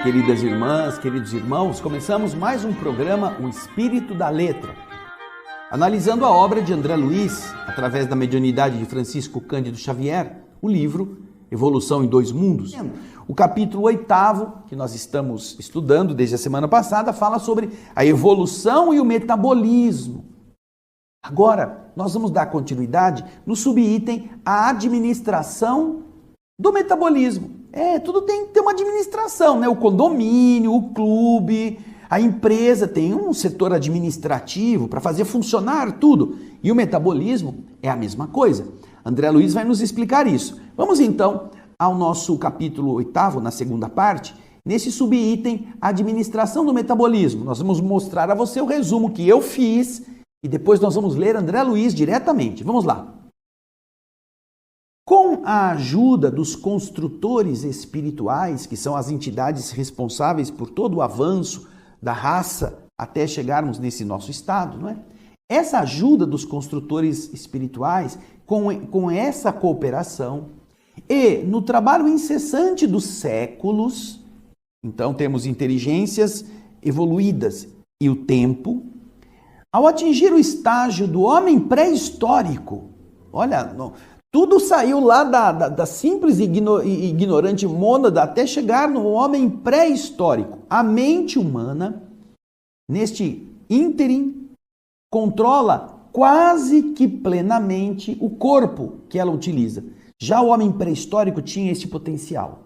Queridas irmãs, queridos irmãos, começamos mais um programa, O Espírito da Letra, analisando a obra de André Luiz, através da mediunidade de Francisco Cândido Xavier, o livro Evolução em Dois Mundos. O capítulo 8º, que nós estamos estudando desde a semana passada, fala sobre a evolução e o metabolismo. Agora, nós vamos dar continuidade no subitem A Administração do Metabolismo. Tudo tem que ter uma administração, né? O condomínio, o clube, a empresa tem um setor administrativo para fazer funcionar tudo. E o metabolismo é a mesma coisa. André Luiz vai nos explicar isso. Vamos então ao nosso capítulo 8º, na segunda parte, nesse subitem Administração do Metabolismo. Nós vamos mostrar a você o resumo que eu fiz e depois nós vamos ler André Luiz diretamente. Vamos lá. Com a ajuda dos construtores espirituais, que são as entidades responsáveis por todo o avanço da raça até chegarmos nesse nosso estado, não é? Essa ajuda dos construtores espirituais, com essa cooperação e no trabalho incessante dos séculos, então temos inteligências evoluídas e o tempo, ao atingir o estágio do homem pré-histórico, olha, tudo saiu lá da simples e ignorante mônada até chegar no homem pré-histórico. A mente humana, neste ínterim, controla quase que plenamente o corpo que ela utiliza. Já o homem pré-histórico tinha esse potencial,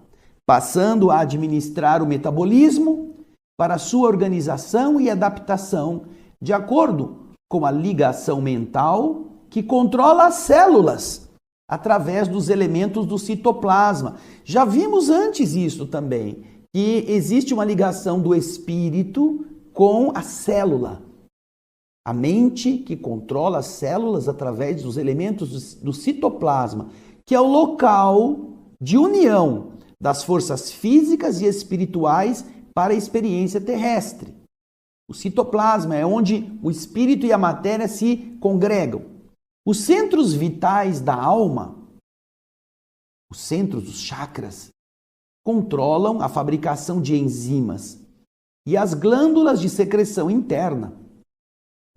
passando a administrar o metabolismo para sua organização e adaptação de acordo com a ligação mental que controla as células através dos elementos do citoplasma. Já vimos antes isso também, que existe uma ligação do espírito com a célula. A mente que controla as células através dos elementos do citoplasma, que é o local de união das forças físicas e espirituais para a experiência terrestre. O citoplasma é onde o espírito e a matéria se congregam. Os centros vitais da alma, os centros dos chakras, controlam a fabricação de enzimas e as glândulas de secreção interna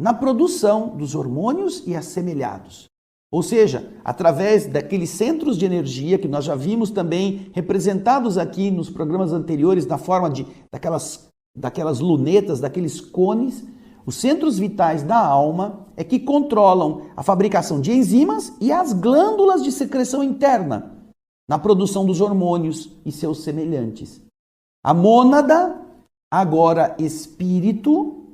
na produção dos hormônios e assemelhados. Ou seja, através daqueles centros de energia que nós já vimos também representados aqui nos programas anteriores na forma daquelas lunetas, daqueles cones. Os centros vitais da alma é que controlam a fabricação de enzimas e as glândulas de secreção interna na produção dos hormônios e seus semelhantes. A mônada, agora espírito,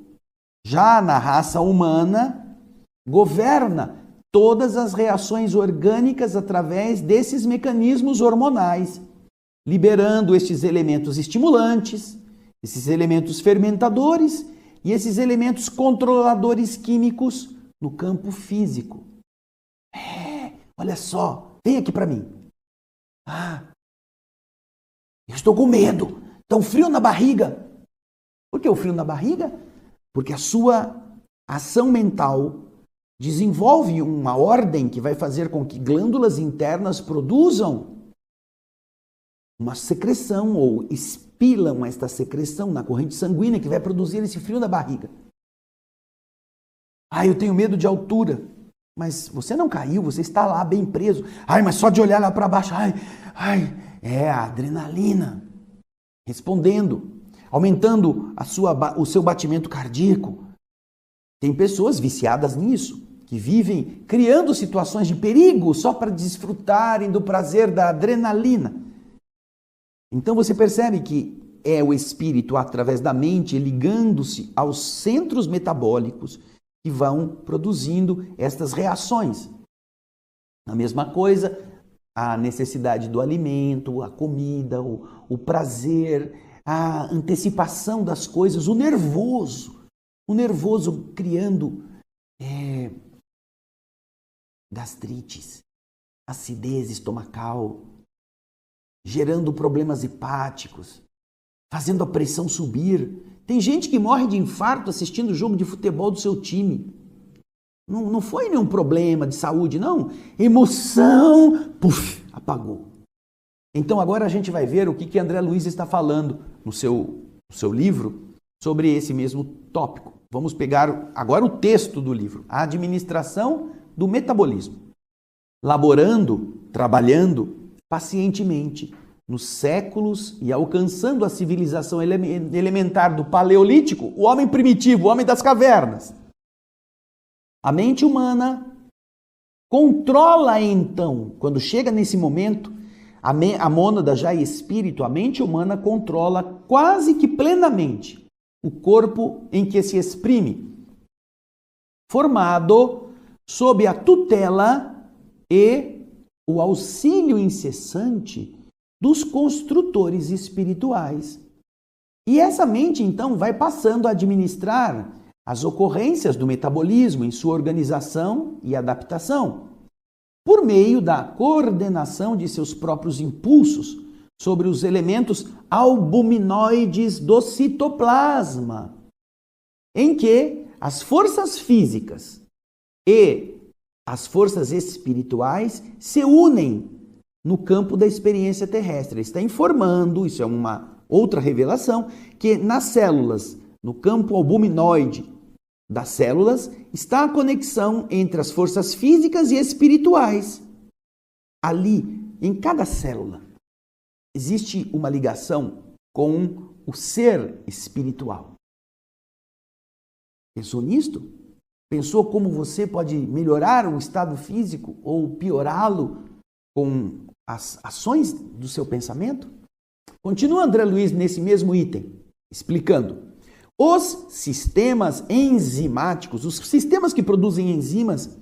já na raça humana, governa todas as reações orgânicas através desses mecanismos hormonais, liberando estes elementos estimulantes, esses elementos fermentadores e esses elementos controladores químicos no campo físico. Olha só, vem aqui para mim. Eu estou com medo. Está um frio na barriga. Por que o frio na barriga? Porque a sua ação mental desenvolve uma ordem que vai fazer com que glândulas internas produzam uma secreção ou expilam esta secreção na corrente sanguínea que vai produzir esse frio na barriga. Eu tenho medo de altura. Mas você não caiu, você está lá bem preso. Mas só de olhar lá para baixo. É a adrenalina. Respondendo, aumentando o seu batimento cardíaco. Tem pessoas viciadas nisso, que vivem criando situações de perigo só para desfrutarem do prazer da adrenalina. Então você percebe que é o espírito, através da mente, ligando-se aos centros metabólicos que vão produzindo estas reações. A mesma coisa, a necessidade do alimento, a comida, o prazer, a antecipação das coisas, o nervoso criando gastrites, acidez estomacal, gerando problemas hepáticos, fazendo a pressão subir. Tem gente que morre de infarto assistindo o jogo de futebol do seu time. Não foi nenhum problema de saúde, não. Emoção, apagou. Então agora a gente vai ver o que André Luiz está falando no seu livro sobre esse mesmo tópico. Vamos pegar agora o texto do livro, A Administração do Metabolismo. Laborando, trabalhando pacientemente nos séculos e alcançando a civilização elementar do Paleolítico, o homem primitivo, o homem das cavernas. A mente humana controla então, quando chega nesse momento, a mônada já é espírito, a mente humana controla quase que plenamente o corpo em que se exprime, formado sob a tutela e o auxílio incessante dos construtores espirituais. E essa mente, então, vai passando a administrar as ocorrências do metabolismo em sua organização e adaptação, por meio da coordenação de seus próprios impulsos sobre os elementos albuminoides do citoplasma, em que as forças físicas e as forças espirituais se unem no campo da experiência terrestre. Ele está informando, isso é uma outra revelação, que nas células, no campo albuminoide das células, está a conexão entre as forças físicas e espirituais. Ali, em cada célula, existe uma ligação com o ser espiritual. Pensou nisto? Pensou como você pode melhorar o estado físico ou piorá-lo com as ações do seu pensamento? Continua André Luiz nesse mesmo item, explicando. Os sistemas enzimáticos, os sistemas que produzem enzimas,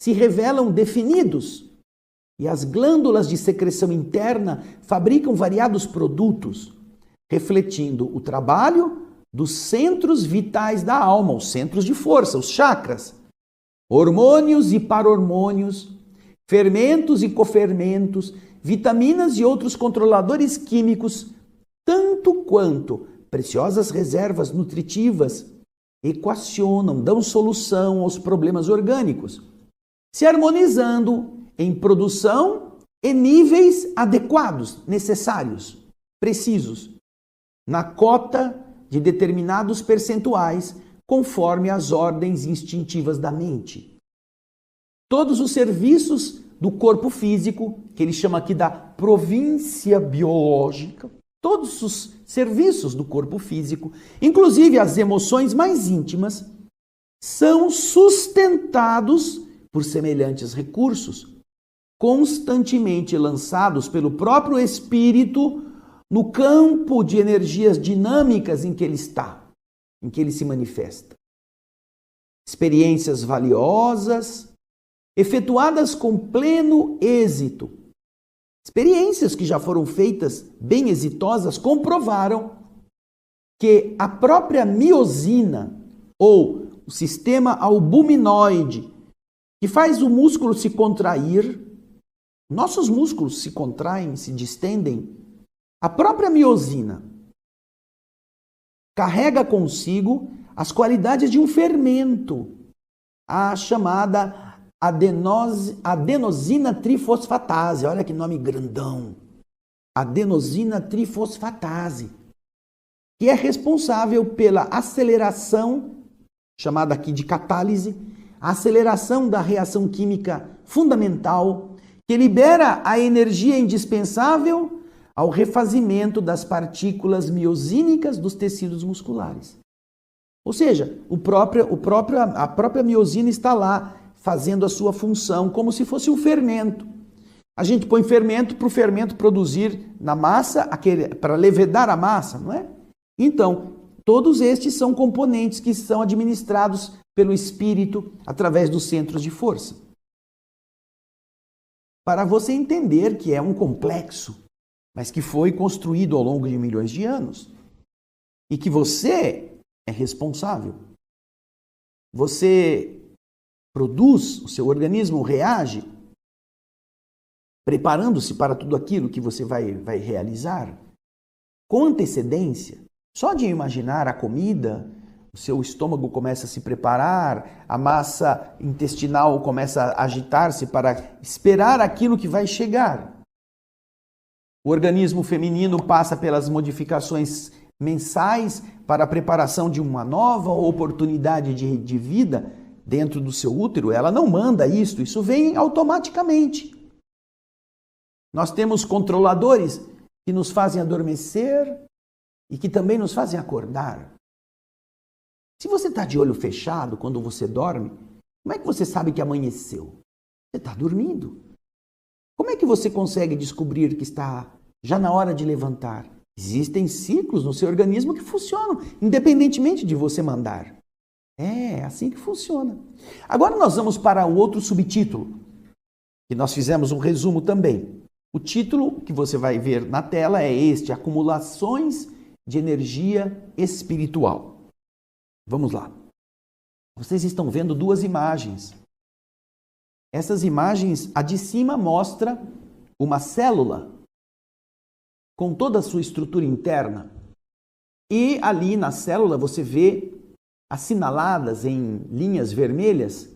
se revelam definidos e as glândulas de secreção interna fabricam variados produtos, refletindo o trabalho dos centros vitais da alma, os centros de força, os chakras, hormônios e parahormônios, fermentos e cofermentos, vitaminas e outros controladores químicos, tanto quanto preciosas reservas nutritivas, equacionam, dão solução aos problemas orgânicos, se harmonizando em produção e níveis adequados, necessários, precisos, na cota de determinados percentuais, conforme as ordens instintivas da mente. Todos os serviços do corpo físico, que ele chama aqui da província biológica, todos os serviços do corpo físico, inclusive as emoções mais íntimas, são sustentados por semelhantes recursos, constantemente lançados pelo próprio espírito no campo de energias dinâmicas em que ele está, em que ele se manifesta. Experiências valiosas, efetuadas com pleno êxito. Experiências que já foram feitas, bem exitosas, comprovaram que a própria miosina, ou o sistema albuminoide, que faz o músculo se contrair, nossos músculos se contraem, se distendem, a própria miosina carrega consigo as qualidades de um fermento, a chamada adenosina trifosfatase. Olha que nome grandão. Adenosina trifosfatase, que é responsável pela aceleração, chamada aqui de catálise, a aceleração da reação química fundamental, que libera a energia indispensável ao refazimento das partículas miosínicas dos tecidos musculares. Ou seja, a própria miosina está lá fazendo a sua função como se fosse um fermento. A gente põe fermento para o fermento produzir na massa, para levedar a massa, não é? Então, todos estes são componentes que são administrados pelo espírito através dos centros de força. Para você entender que é um complexo, mas que foi construído ao longo de milhões de anos e que você é responsável. Você produz, o seu organismo reage, preparando-se para tudo aquilo que você vai realizar com antecedência. Só de imaginar a comida, o seu estômago começa a se preparar, a massa intestinal começa a agitar-se para esperar aquilo que vai chegar. O organismo feminino passa pelas modificações mensais para a preparação de uma nova oportunidade de vida dentro do seu útero. Ela não manda isso vem automaticamente. Nós temos controladores que nos fazem adormecer e que também nos fazem acordar. Se você está de olho fechado quando você dorme, como é que você sabe que amanheceu? Você está dormindo. Como é que você consegue descobrir que está já na hora de levantar? Existem ciclos no seu organismo que funcionam, independentemente de você mandar. É assim que funciona. Agora nós vamos para o outro subtítulo, que nós fizemos um resumo também. O título que você vai ver na tela é este: Acumulações de Energia Espiritual. Vamos lá. Vocês estão vendo duas imagens. Essas imagens, a de cima mostra uma célula com toda a sua estrutura interna. E ali na célula você vê assinaladas em linhas vermelhas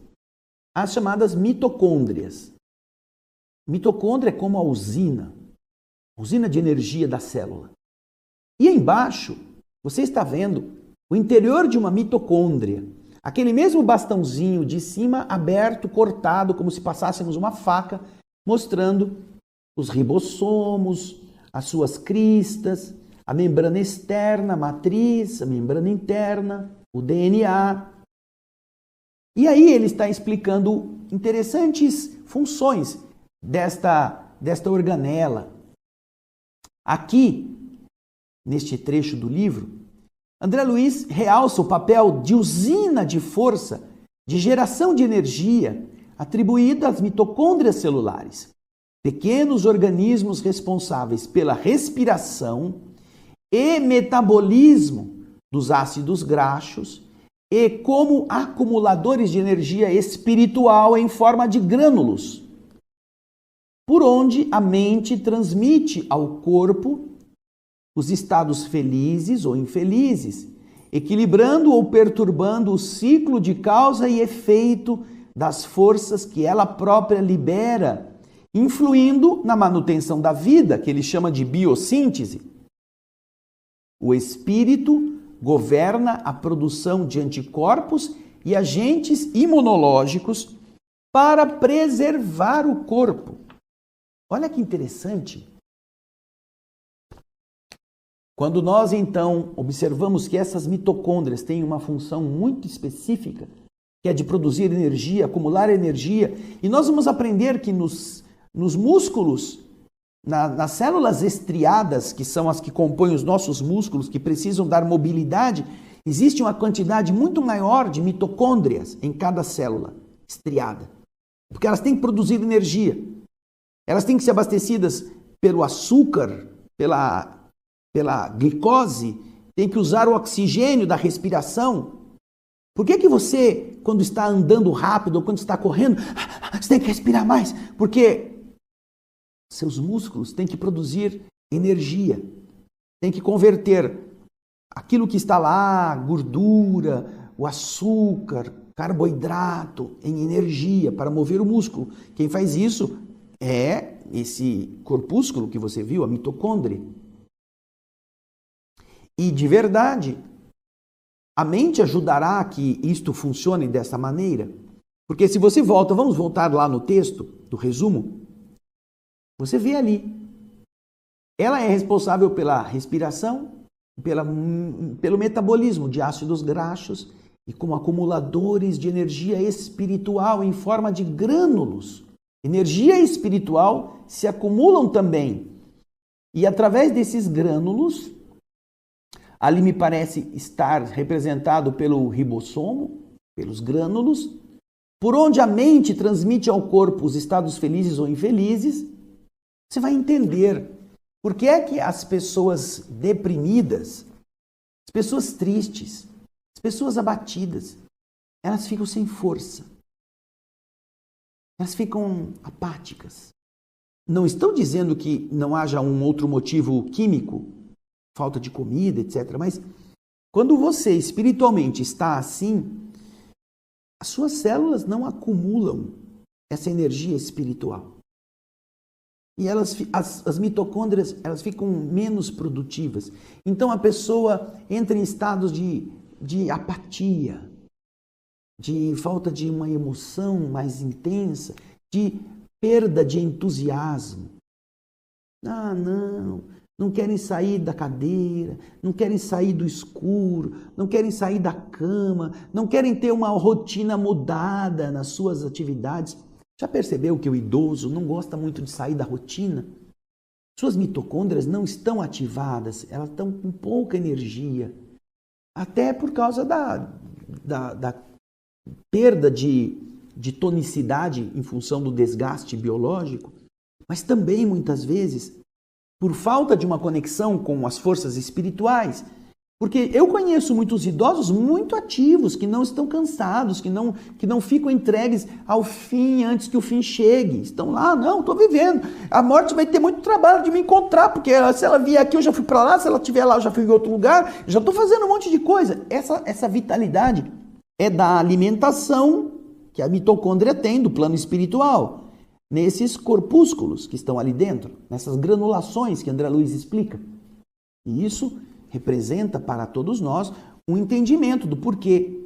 as chamadas mitocôndrias. Mitocôndria é como a usina de energia da célula. E embaixo você está vendo o interior de uma mitocôndria. Aquele mesmo bastãozinho de cima aberto, cortado, como se passássemos uma faca, mostrando os ribossomos, as suas cristas, a membrana externa, a matriz, a membrana interna, o DNA. E aí ele está explicando interessantes funções desta organela. Aqui, neste trecho do livro, André Luiz realça o papel de usina de força, de geração de energia, atribuída às mitocôndrias celulares, pequenos organismos responsáveis pela respiração e metabolismo dos ácidos graxos e como acumuladores de energia espiritual em forma de grânulos, por onde a mente transmite ao corpo os estados felizes ou infelizes, equilibrando ou perturbando o ciclo de causa e efeito das forças que ela própria libera, influindo na manutenção da vida, que ele chama de biossíntese. O espírito governa a produção de anticorpos e agentes imunológicos para preservar o corpo. Olha que interessante. Quando nós, então, observamos que essas mitocôndrias têm uma função muito específica, que é de produzir energia, acumular energia, e nós vamos aprender que nos músculos, nas células estriadas, que são as que compõem os nossos músculos, que precisam dar mobilidade, existe uma quantidade muito maior de mitocôndrias em cada célula estriada, porque elas têm que produzir energia. Elas têm que ser abastecidas pelo açúcar, pela glicose, tem que usar o oxigênio da respiração. Por que você, quando está andando rápido ou quando está correndo, você tem que respirar mais? Porque seus músculos têm que produzir energia, tem que converter aquilo que está lá, gordura, o açúcar, carboidrato, em energia para mover o músculo. Quem faz isso é esse corpúsculo que você viu, a mitocôndria. E de verdade, a mente ajudará que isto funcione dessa maneira. Porque se você vamos voltar lá no texto do resumo, você vê ali. Ela é responsável pela respiração, pelo metabolismo de ácidos graxos e como acumuladores de energia espiritual em forma de grânulos. Energia espiritual se acumulam também. E através desses grânulos, ali me parece estar representado pelo ribossomo, pelos grânulos, por onde a mente transmite ao corpo os estados felizes ou infelizes. Você vai entender por que é que as pessoas deprimidas, as pessoas tristes, as pessoas abatidas, elas ficam sem força. Elas ficam apáticas. Não estou dizendo que não haja um outro motivo químico, falta de comida, etc. Mas quando você espiritualmente está assim, as suas células não acumulam essa energia espiritual. E as mitocôndrias, elas ficam menos produtivas. Então a pessoa entra em estados de apatia, de falta de uma emoção mais intensa, de perda de entusiasmo. Ah, não querem sair da cadeira, não querem sair do escuro, não querem sair da cama, não querem ter uma rotina mudada nas suas atividades. Já percebeu que o idoso não gosta muito de sair da rotina? Suas mitocôndrias não estão ativadas, elas estão com pouca energia. Até por causa da perda de tonicidade em função do desgaste biológico, mas também, muitas vezes, por falta de uma conexão com as forças espirituais. Porque eu conheço muitos idosos muito ativos, que não estão cansados, que não ficam entregues ao fim antes que o fim chegue. Estão lá, não, estou vivendo. A morte vai ter muito trabalho de me encontrar, porque se ela vier aqui eu já fui para lá, se ela estiver lá eu já fui em outro lugar, já estou fazendo um monte de coisa. Essa vitalidade é da alimentação que a mitocôndria tem do plano espiritual, nesses corpúsculos que estão ali dentro, nessas granulações que André Luiz explica. E isso representa para todos nós um entendimento do porquê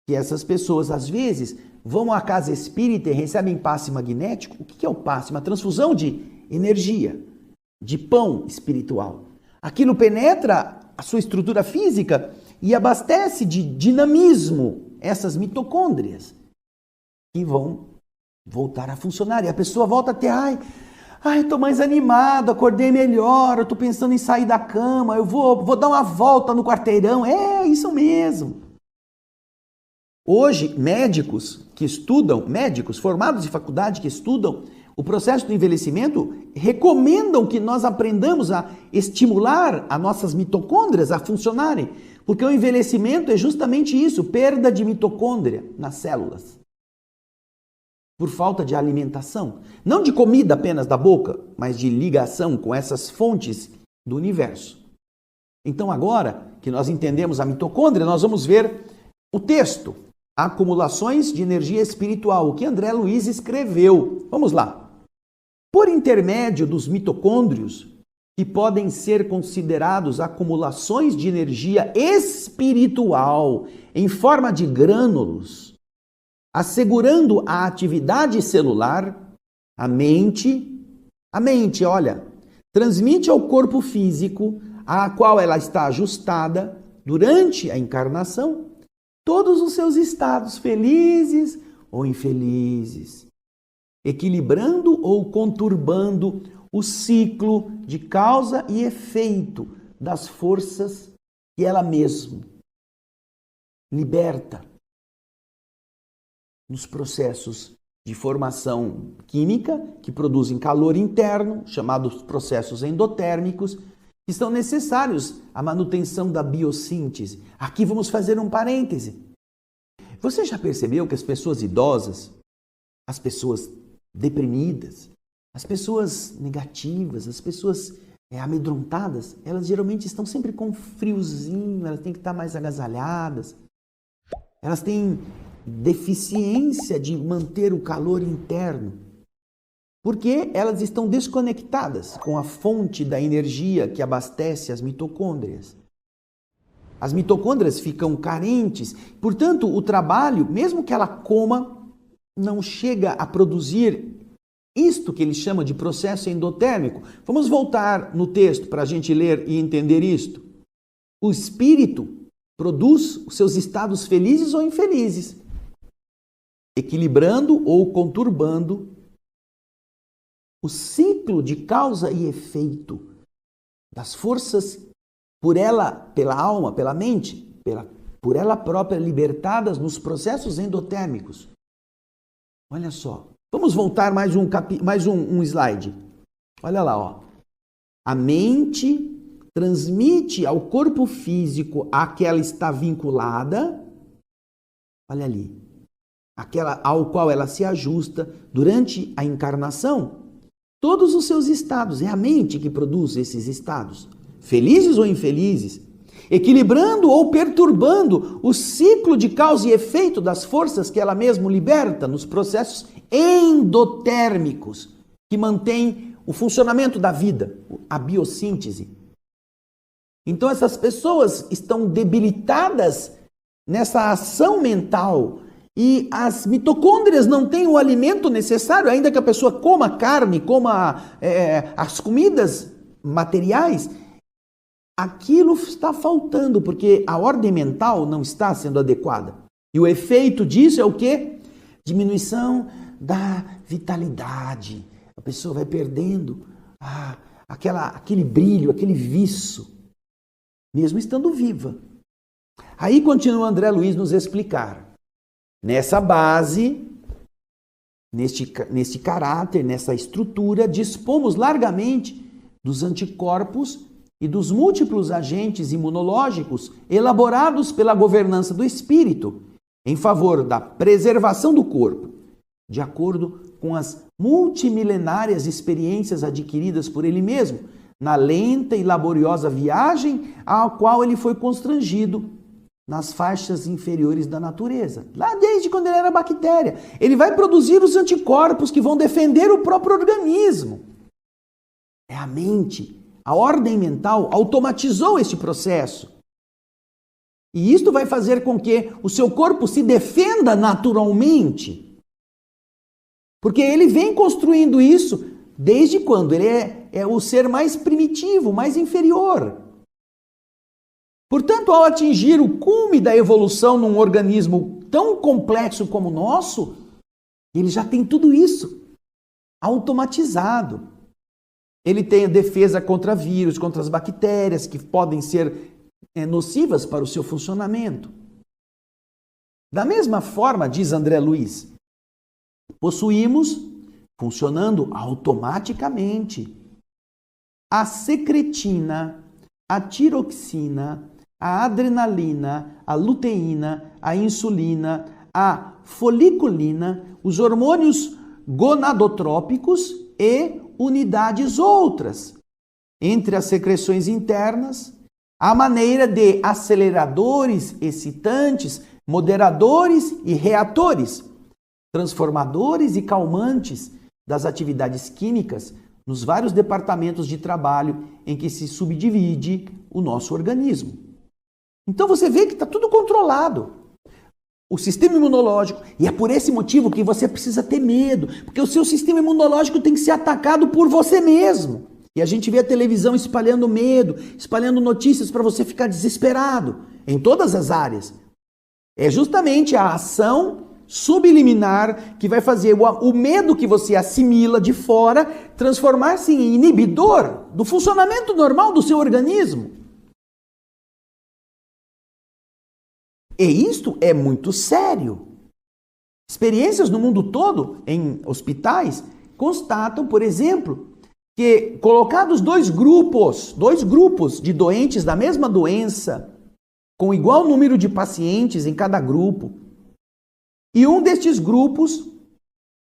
que essas pessoas, às vezes, vão à casa espírita e recebem passe magnético. O que é o passe? Uma transfusão de energia, de pão espiritual. Aquilo penetra a sua estrutura física e abastece de dinamismo essas mitocôndrias, que vão voltar a funcionar. E a pessoa volta a ter, estou mais animado, acordei melhor, eu estou pensando em sair da cama, eu vou dar uma volta no quarteirão. É isso mesmo. Hoje, médicos formados em faculdade que estudam o processo do envelhecimento, recomendam que nós aprendamos a estimular as nossas mitocôndrias a funcionarem, porque o envelhecimento é justamente isso, perda de mitocôndria nas células. Por falta de alimentação, não de comida apenas da boca, mas de ligação com essas fontes do universo. Então agora que nós entendemos a mitocôndria, nós vamos ver o texto, Acumulações de Energia Espiritual, o que André Luiz escreveu. Vamos lá. Por intermédio dos mitocôndrios, que podem ser considerados acumulações de energia espiritual em forma de grânulos, assegurando a atividade celular, a mente, olha, transmite ao corpo físico, a qual ela está ajustada durante a encarnação, todos os seus estados felizes ou infelizes, equilibrando ou conturbando o ciclo de causa e efeito das forças que ela mesma liberta nos processos de formação química que produzem calor interno, chamados processos endotérmicos, que são necessários à manutenção da biossíntese. Aqui vamos fazer um parêntese. Você já percebeu que as pessoas idosas, as pessoas deprimidas, as pessoas negativas, as pessoas amedrontadas, elas geralmente estão sempre com friozinho, elas têm que estar mais agasalhadas, elas têm deficiência de manter o calor interno, porque elas estão desconectadas com a fonte da energia que abastece as mitocôndrias. As mitocôndrias ficam carentes, portanto, o trabalho, mesmo que ela coma, não chega a produzir isto que ele chama de processo endotérmico. Vamos voltar no texto para a gente ler e entender isto. O espírito produz os seus estados felizes ou infelizes, equilibrando ou conturbando o ciclo de causa e efeito das forças por ela, pela alma, pela mente, por ela própria libertadas nos processos endotérmicos. Olha só. Vamos voltar mais um slide. Olha lá, ó. A mente transmite ao corpo físico a que ela está vinculada, olha ali, aquela ao qual ela se ajusta durante a encarnação, todos os seus estados. É a mente que produz esses estados, felizes ou infelizes, equilibrando ou perturbando o ciclo de causa e efeito das forças que ela mesma liberta nos processos endotérmicos, que mantém o funcionamento da vida, a biossíntese. Então essas pessoas estão debilitadas nessa ação mental e as mitocôndrias não têm o alimento necessário, ainda que a pessoa coma carne, coma as comidas materiais, aquilo está faltando, porque a ordem mental não está sendo adequada. E o efeito disso é o quê? Diminuição da vitalidade. A pessoa vai perdendo aquele brilho, aquele viço, mesmo estando viva. Aí continua André Luiz nos explicar. Nessa base, neste caráter, nessa estrutura, dispomos largamente dos anticorpos e dos múltiplos agentes imunológicos elaborados pela governança do espírito em favor da preservação do corpo, de acordo com as multimilenárias experiências adquiridas por ele mesmo, na lenta e laboriosa viagem à qual ele foi constrangido nas faixas inferiores da natureza. Lá desde quando ele era bactéria. Ele vai produzir os anticorpos que vão defender o próprio organismo. É a mente. A ordem mental automatizou esse processo. E isto vai fazer com que o seu corpo se defenda naturalmente. Porque ele vem construindo isso desde quando? Ele é o ser mais primitivo, mais inferior. Portanto, ao atingir o cume da evolução num organismo tão complexo como o nosso, ele já tem tudo isso automatizado. Ele tem a defesa contra vírus, contra as bactérias que podem ser nocivas para o seu funcionamento. Da mesma forma, diz André Luiz, possuímos, funcionando automaticamente, a secretina, a tiroxina, a adrenalina, a luteína, a insulina, a foliculina, os hormônios gonadotrópicos e unidades outras. Entre as secreções internas, a maneira de aceleradores, excitantes, moderadores e reatores, transformadores e calmantes das atividades químicas nos vários departamentos de trabalho em que se subdivide o nosso organismo. Então você vê que está tudo controlado. O sistema imunológico, e é por esse motivo que você precisa ter medo, porque o seu sistema imunológico tem que ser atacado por você mesmo. E a gente vê a televisão espalhando medo, espalhando notícias para você ficar desesperado, em todas as áreas. É justamente a ação subliminar que vai fazer o medo que você assimila de fora transformar-se em inibidor do funcionamento normal do seu organismo. E isto é muito sério. Experiências no mundo todo, em hospitais, constatam, por exemplo, que colocados dois grupos de doentes da mesma doença, com igual número de pacientes em cada grupo, e um destes grupos,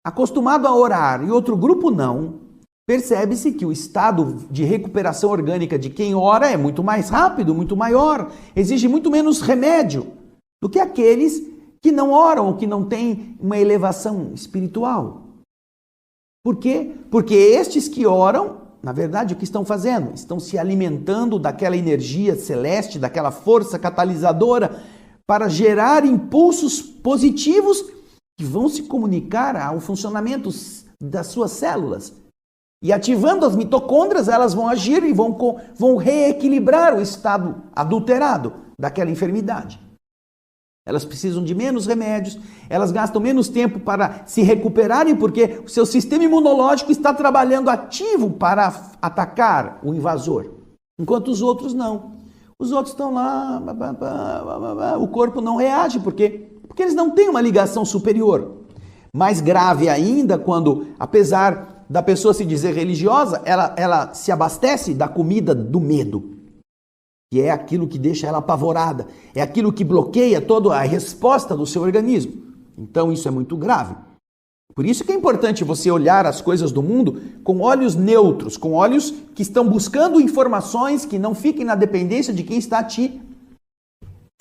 acostumado a orar, e outro grupo não, percebe-se que o estado de recuperação orgânica de quem ora é muito mais rápido, muito maior, exige muito menos remédio do que aqueles que não oram ou que não têm uma elevação espiritual. Por quê? Porque estes que oram, na verdade, o que estão fazendo? Estão se alimentando daquela energia celeste, daquela força catalisadora para gerar impulsos positivos que vão se comunicar ao funcionamento das suas células. E ativando as mitocôndrias, elas vão agir e vão reequilibrar o estado adulterado daquela enfermidade. Elas precisam de menos remédios, elas gastam menos tempo para se recuperarem, porque o seu sistema imunológico está trabalhando ativo para atacar o invasor, enquanto os outros não. Os outros estão lá, o corpo não reage, porque eles não têm uma ligação superior. Mais grave ainda quando, apesar da pessoa se dizer religiosa, ela se abastece da comida do medo. Que é aquilo que deixa ela apavorada, é aquilo que bloqueia toda a resposta do seu organismo. Então isso é muito grave. Por isso que é importante você olhar as coisas do mundo com olhos neutros, com olhos que estão buscando informações que não fiquem na dependência de quem está te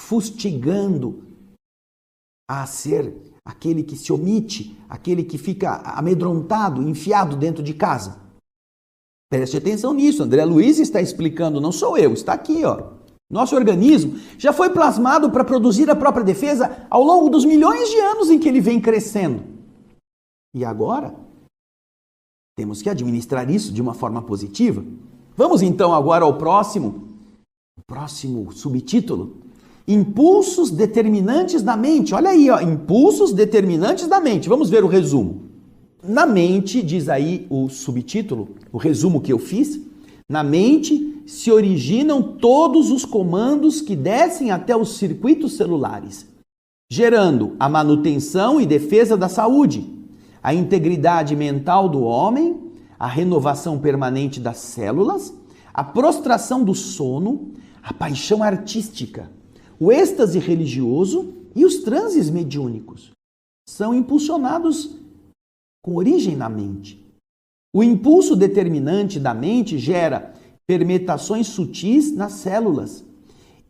fustigando a ser aquele que se omite, aquele que fica amedrontado, enfiado dentro de casa. Preste atenção nisso, André Luiz está explicando, não sou eu, está aqui, ó. Nosso organismo já foi plasmado para produzir a própria defesa ao longo dos milhões de anos em que ele vem crescendo. E agora, temos que administrar isso de uma forma positiva. Vamos então agora ao próximo subtítulo. Impulsos determinantes da mente. Olha aí, ó, impulsos determinantes da mente. Vamos ver o resumo. Na mente, diz aí o subtítulo, o resumo que eu fiz, na mente se originam todos os comandos que descem até os circuitos celulares, gerando a manutenção e defesa da saúde, a integridade mental do homem, a renovação permanente das células, a prostração do sono, a paixão artística, o êxtase religioso e os transes mediúnicos. São impulsionados com origem na mente. O impulso determinante da mente gera fermentações sutis nas células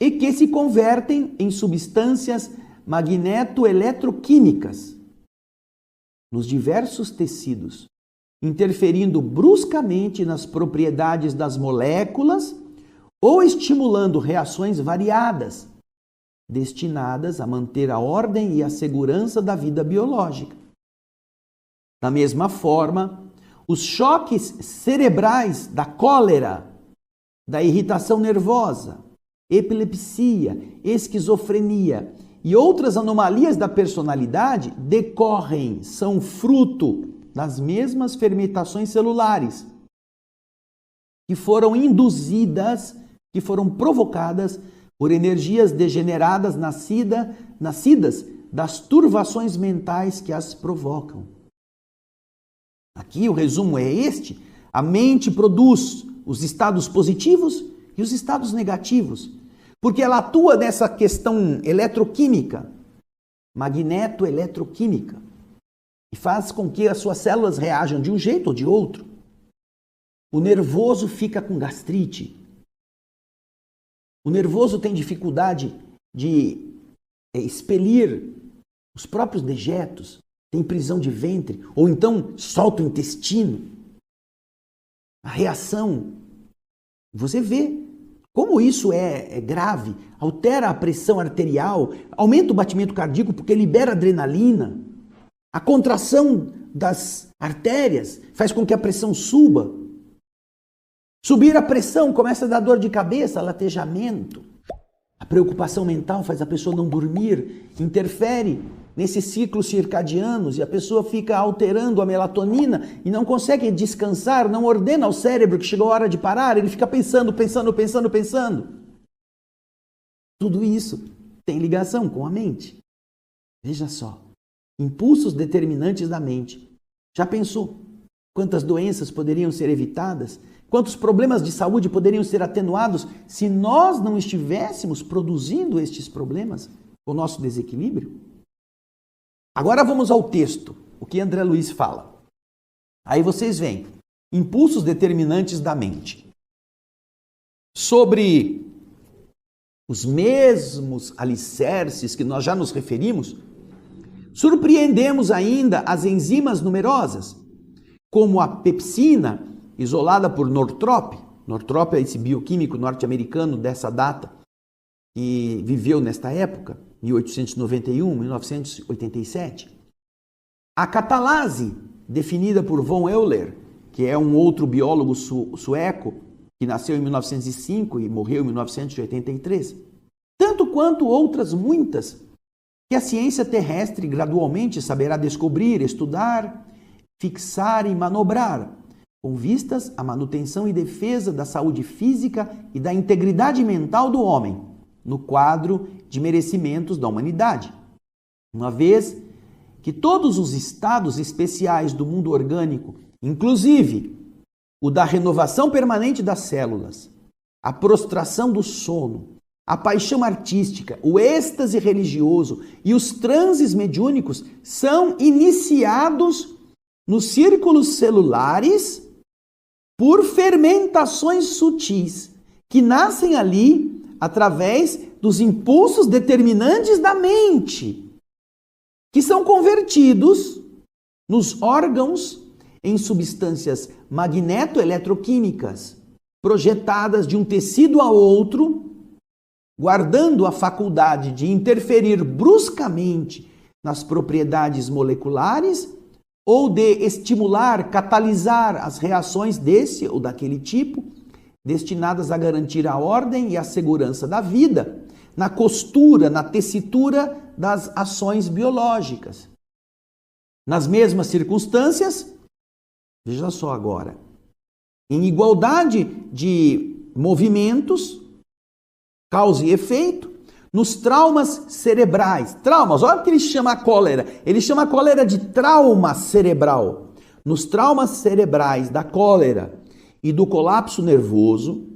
e que se convertem em substâncias magneto-eletroquímicas nos diversos tecidos, interferindo bruscamente nas propriedades das moléculas ou estimulando reações variadas, destinadas a manter a ordem e a segurança da vida biológica. Da mesma forma, os choques cerebrais da cólera, da irritação nervosa, epilepsia, esquizofrenia e outras anomalias da personalidade decorrem, são fruto das mesmas fermentações celulares que foram induzidas, que foram provocadas por energias degeneradas nascidas das turvações mentais que as provocam. Aqui o resumo é este: a mente produz os estados positivos e os estados negativos, porque ela atua nessa questão eletroquímica, magneto-eletroquímica, e faz com que as suas células reajam de um jeito ou de outro. O nervoso fica com gastrite. O nervoso tem dificuldade de expelir os próprios dejetos, tem prisão de ventre, ou então solta o intestino. A reação, você vê como isso é grave, altera a pressão arterial, aumenta o batimento cardíaco porque libera adrenalina. A contração das artérias faz com que a pressão suba. Subir a pressão começa a dar dor de cabeça, latejamento. A preocupação mental faz a pessoa não dormir, interfere nesses ciclos circadianos e a pessoa fica alterando a melatonina e não consegue descansar, não ordena ao cérebro que chegou a hora de parar, ele fica pensando. Tudo isso tem ligação com a mente. Veja só, impulsos determinantes da mente. Já pensou quantas doenças poderiam ser evitadas? Quantos problemas de saúde poderiam ser atenuados se nós não estivéssemos produzindo estes problemas, o nosso desequilíbrio? Agora vamos ao texto, o que André Luiz fala. Aí vocês veem, impulsos determinantes da mente. Sobre os mesmos alicerces que nós já nos referimos, surpreendemos ainda as enzimas numerosas, como a pepsina, isolada por Northrop. Northrop é esse bioquímico norte-americano dessa data, que viveu nesta época, 1891, 1987. A catalase, definida por von Euler, que é um outro biólogo sueco, que nasceu em 1905 e morreu em 1983. Tanto quanto outras muitas, que a ciência terrestre gradualmente saberá descobrir, estudar, fixar e manobrar, com vistas à manutenção e defesa da saúde física e da integridade mental do homem, no quadro de merecimentos da humanidade. Uma vez que todos os estados especiais do mundo orgânico, inclusive o da renovação permanente das células, a prostração do sono, a paixão artística, o êxtase religioso e os transes mediúnicos, são iniciados nos círculos celulares por fermentações sutis que nascem ali através dos impulsos determinantes da mente, que são convertidos nos órgãos em substâncias magneto-eletroquímicas, projetadas de um tecido a outro, guardando a faculdade de interferir bruscamente nas propriedades moleculares ou de estimular, catalisar as reações desse ou daquele tipo, destinadas a garantir a ordem e a segurança da vida, na costura, na tessitura das ações biológicas. Nas mesmas circunstâncias, veja só agora, em igualdade de movimentos, causa e efeito, nos traumas cerebrais. Traumas, olha o que ele chama a cólera. Ele chama a cólera de trauma cerebral. Nos traumas cerebrais da cólera e do colapso nervoso,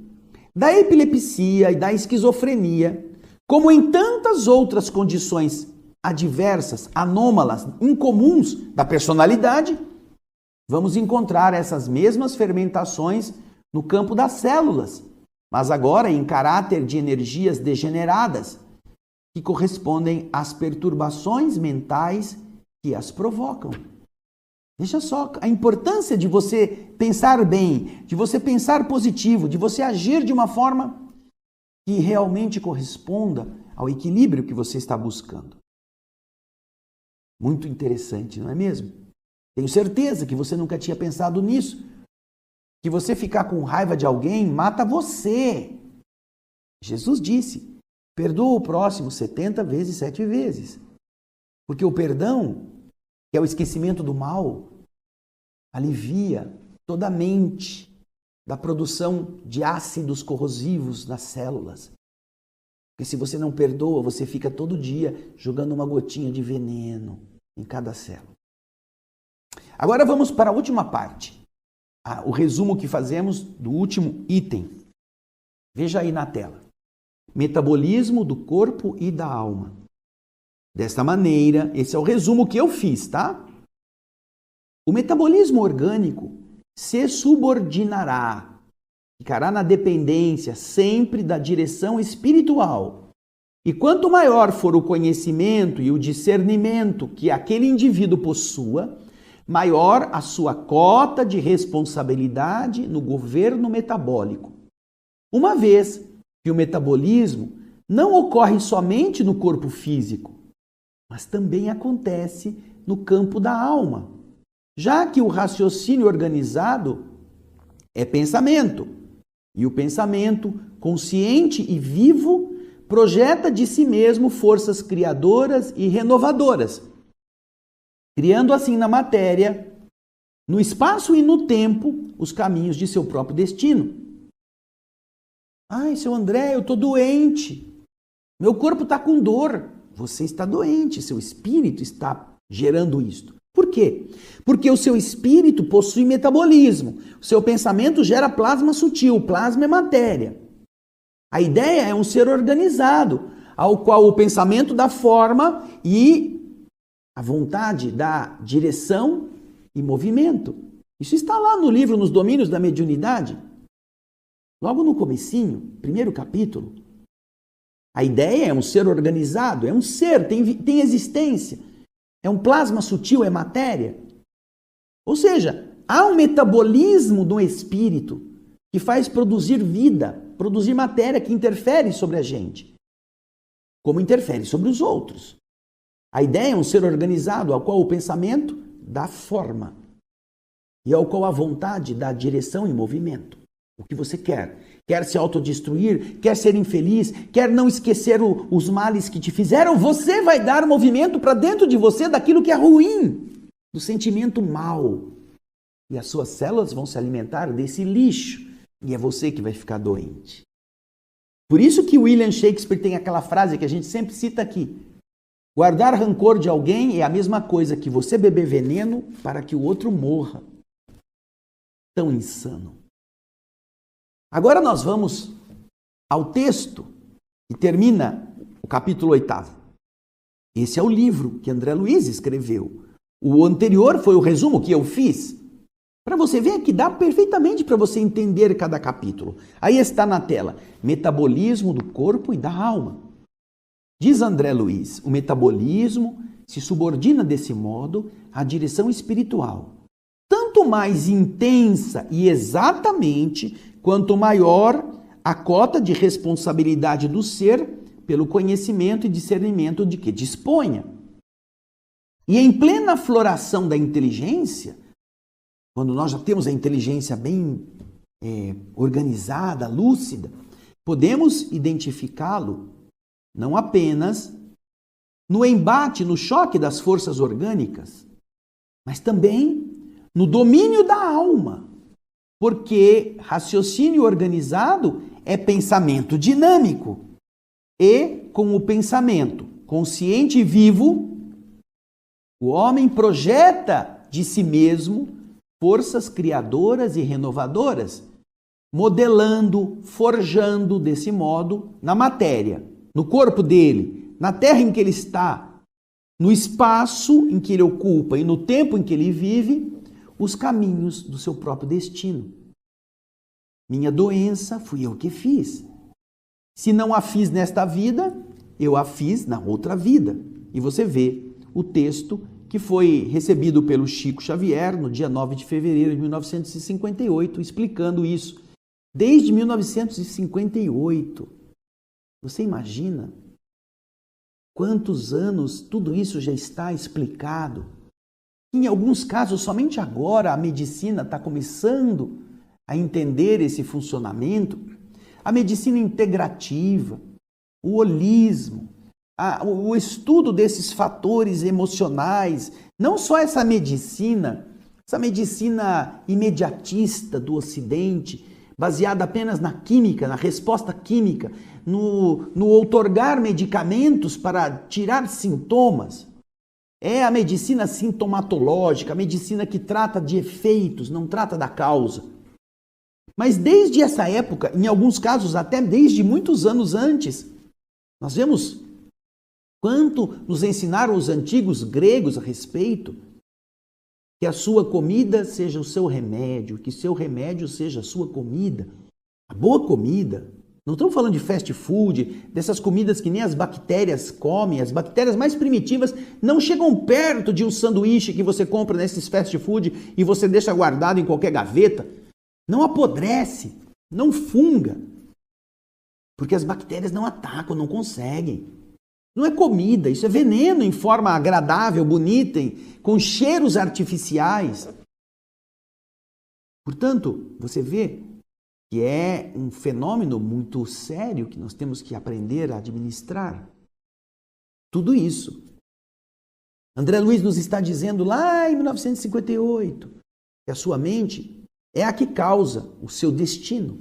da epilepsia e da esquizofrenia, como em tantas outras condições adversas, anômalas, incomuns da personalidade, vamos encontrar essas mesmas fermentações no campo das células, mas agora em caráter de energias degeneradas, que correspondem às perturbações mentais que as provocam. Veja só a importância de você pensar bem, de você pensar positivo, de você agir de uma forma que realmente corresponda ao equilíbrio que você está buscando. Muito interessante, não é mesmo? Tenho certeza que você nunca tinha pensado nisso. Que você ficar com raiva de alguém mata você. Jesus disse: perdoa o próximo 70 vezes, 7 vezes. Porque o perdão, que é o esquecimento do mal, alivia toda a mente da produção de ácidos corrosivos nas células. Porque se você não perdoa, você fica todo dia jogando uma gotinha de veneno em cada célula. Agora vamos para a última parte. O resumo que fazemos do último item. Veja aí na tela. Metabolismo do corpo e da alma. Desta maneira, esse é o resumo que eu fiz, tá? O metabolismo orgânico se subordinará, ficará na dependência sempre da direção espiritual. E quanto maior for o conhecimento e o discernimento que aquele indivíduo possua, maior a sua cota de responsabilidade no governo metabólico. Uma vez que o metabolismo não ocorre somente no corpo físico, mas também acontece no campo da alma, já que o raciocínio organizado é pensamento, e o pensamento consciente e vivo projeta de si mesmo forças criadoras e renovadoras, criando assim na matéria, no espaço e no tempo, os caminhos de seu próprio destino. Ai, seu André, eu estou doente. Meu corpo está com dor. Você está doente, seu espírito está gerando isto. Por quê? Porque o seu espírito possui metabolismo. O seu pensamento gera plasma sutil. Plasma é matéria. A ideia é um ser organizado, ao qual o pensamento dá forma e a vontade dá direção e movimento. Isso está lá no livro Nos Domínios da Mediunidade. Logo no comecinho, primeiro capítulo, a ideia é um ser organizado, é um ser, tem existência, é um plasma sutil, é matéria. Ou seja, há um metabolismo do espírito que faz produzir vida, produzir matéria que interfere sobre a gente, como interfere sobre os outros. A ideia é um ser organizado ao qual o pensamento dá forma e ao qual a vontade dá direção e movimento. O que você quer? Quer se autodestruir? Quer ser infeliz? Quer não esquecer os males que te fizeram? Você vai dar movimento para dentro de você daquilo que é ruim, do sentimento mal. E as suas células vão se alimentar desse lixo. E é você que vai ficar doente. Por isso que William Shakespeare tem aquela frase que a gente sempre cita aqui. Guardar rancor de alguém é a mesma coisa que você beber veneno para que o outro morra. Tão insano. Agora nós vamos ao texto que termina o capítulo 8º. Esse é o livro que André Luiz escreveu. O anterior foi o resumo que eu fiz. Para você ver que dá perfeitamente para você entender cada capítulo. Aí está na tela, metabolismo do corpo e da alma. Diz André Luiz, o metabolismo se subordina desse modo à direção espiritual. Tanto muito mais intensa e exatamente quanto maior a cota de responsabilidade do ser pelo conhecimento e discernimento de que disponha. E em plena floração da inteligência, quando nós já temos a inteligência bem organizada, lúcida, podemos identificá-lo não apenas no embate, no choque das forças orgânicas, mas também no domínio da alma, porque raciocínio organizado é pensamento dinâmico e, com o pensamento consciente e vivo, o homem projeta de si mesmo forças criadoras e renovadoras, modelando, forjando desse modo na matéria, no corpo dele, na terra em que ele está, no espaço em que ele ocupa e no tempo em que ele vive, os caminhos do seu próprio destino. Minha doença fui eu que fiz. Se não a fiz nesta vida, eu a fiz na outra vida. E você vê o texto que foi recebido pelo Chico Xavier no dia 9 de fevereiro de 1958, explicando isso. Desde 1958. Você imagina quantos anos tudo isso já está explicado? Em alguns casos, somente agora a medicina está começando a entender esse funcionamento. A medicina integrativa, o holismo, o estudo desses fatores emocionais, não só essa medicina imediatista do Ocidente, baseada apenas na química, na resposta química, no outorgar medicamentos para tirar sintomas. É a medicina sintomatológica, a medicina que trata de efeitos, não trata da causa. Mas desde essa época, em alguns casos até desde muitos anos antes, nós vemos quanto nos ensinaram os antigos gregos a respeito, que a sua comida seja o seu remédio, que seu remédio seja a sua comida. A boa comida. Não estamos falando de fast food, dessas comidas que nem as bactérias comem. As bactérias mais primitivas não chegam perto de um sanduíche que você compra nesses fast food e você deixa guardado em qualquer gaveta. Não apodrece, não funga. Porque as bactérias não atacam, não conseguem. Não é comida, isso é veneno em forma agradável, bonita, com cheiros artificiais. Portanto, você vê que é um fenômeno muito sério que nós temos que aprender a administrar. Tudo isso. André Luiz nos está dizendo lá em 1958 que a sua mente é a que causa o seu destino.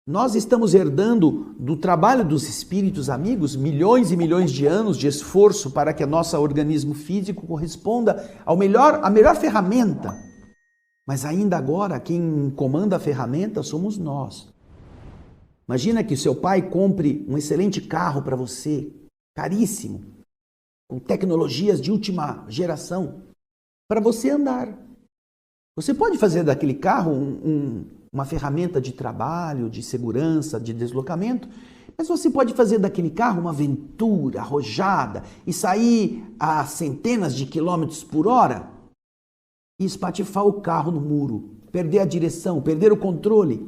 Nós estamos herdando do trabalho dos espíritos amigos milhões e milhões de anos de esforço para que o nosso organismo físico corresponda à melhor ferramenta. Mas ainda agora, quem comanda a ferramenta somos nós. Imagina que seu pai compre um excelente carro para você, caríssimo, com tecnologias de última geração, para você andar. Você pode fazer daquele carro uma ferramenta de trabalho, de segurança, de deslocamento, mas você pode fazer daquele carro uma aventura arrojada e sair a centenas de quilômetros por hora e espatifar o carro no muro, perder a direção, perder o controle.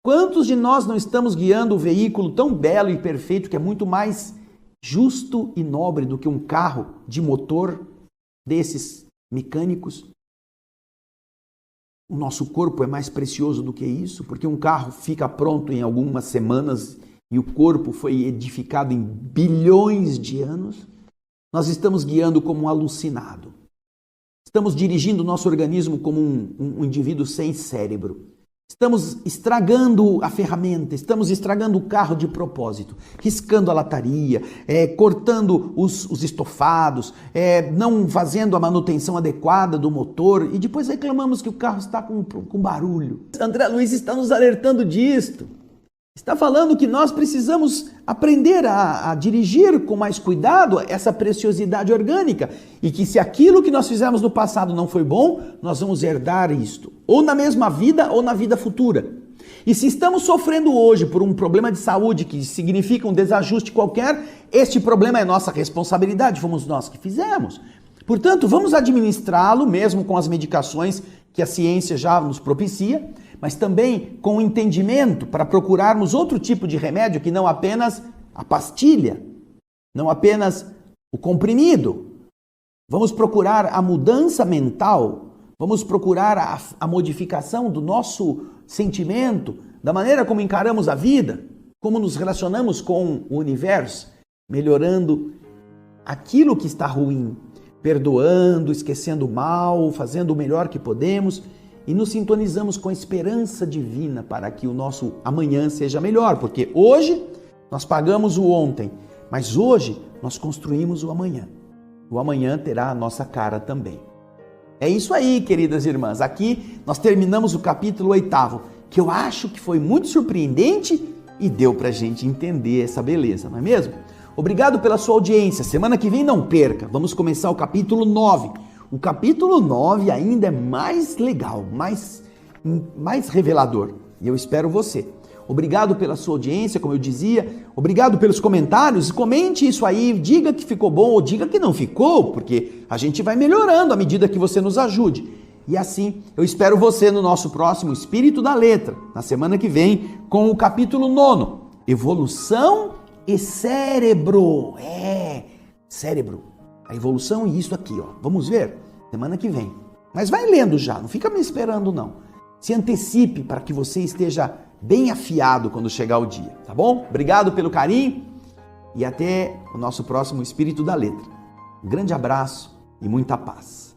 Quantos de nós não estamos guiando um veículo tão belo e perfeito que é muito mais justo e nobre do que um carro de motor desses mecânicos? O nosso corpo é mais precioso do que isso, porque um carro fica pronto em algumas semanas e o corpo foi edificado em bilhões de anos. Nós estamos guiando como um alucinado. Estamos dirigindo o nosso organismo como um indivíduo sem cérebro. Estamos estragando a ferramenta, estamos estragando o carro de propósito, riscando a lataria, cortando os estofados, não fazendo a manutenção adequada do motor e depois reclamamos que o carro está com barulho. André Luiz está nos alertando disto. Está falando que nós precisamos aprender a dirigir com mais cuidado essa preciosidade orgânica e que se aquilo que nós fizemos no passado não foi bom, nós vamos herdar isto, ou na mesma vida ou na vida futura. E se estamos sofrendo hoje por um problema de saúde que significa um desajuste qualquer, este problema é nossa responsabilidade, fomos nós que fizemos. Portanto, vamos administrá-lo mesmo com as medicações que a ciência já nos propicia, mas também com o entendimento para procurarmos outro tipo de remédio que não apenas a pastilha, não apenas o comprimido. Vamos procurar a mudança mental, vamos procurar a modificação do nosso sentimento, da maneira como encaramos a vida, como nos relacionamos com o universo, melhorando aquilo que está ruim, perdoando, esquecendo o mal, fazendo o melhor que podemos e nos sintonizamos com a esperança divina para que o nosso amanhã seja melhor, porque hoje nós pagamos o ontem, mas hoje nós construímos o amanhã. O amanhã terá a nossa cara também. É isso aí, queridas irmãs. Aqui nós terminamos o capítulo 8º, que eu acho que foi muito surpreendente e deu pra gente entender essa beleza, não é mesmo? Obrigado pela sua audiência. Semana que vem não perca. Vamos começar o capítulo 9. O capítulo 9 ainda é mais legal, mais revelador. E eu espero você. Obrigado pela sua audiência, como eu dizia. Obrigado pelos comentários. Comente isso aí, diga que ficou bom ou diga que não ficou, porque a gente vai melhorando à medida que você nos ajude. E assim, eu espero você no nosso próximo Espírito da Letra, na semana que vem, com o capítulo 9, Evolução e Cérebro. Cérebro. A evolução e isso aqui, ó. Vamos ver? Semana que vem. Mas vai lendo já, não fica me esperando não. Se antecipe para que você esteja bem afiado quando chegar o dia, tá bom? Obrigado pelo carinho e até o nosso próximo Espírito da Letra. Um grande abraço e muita paz.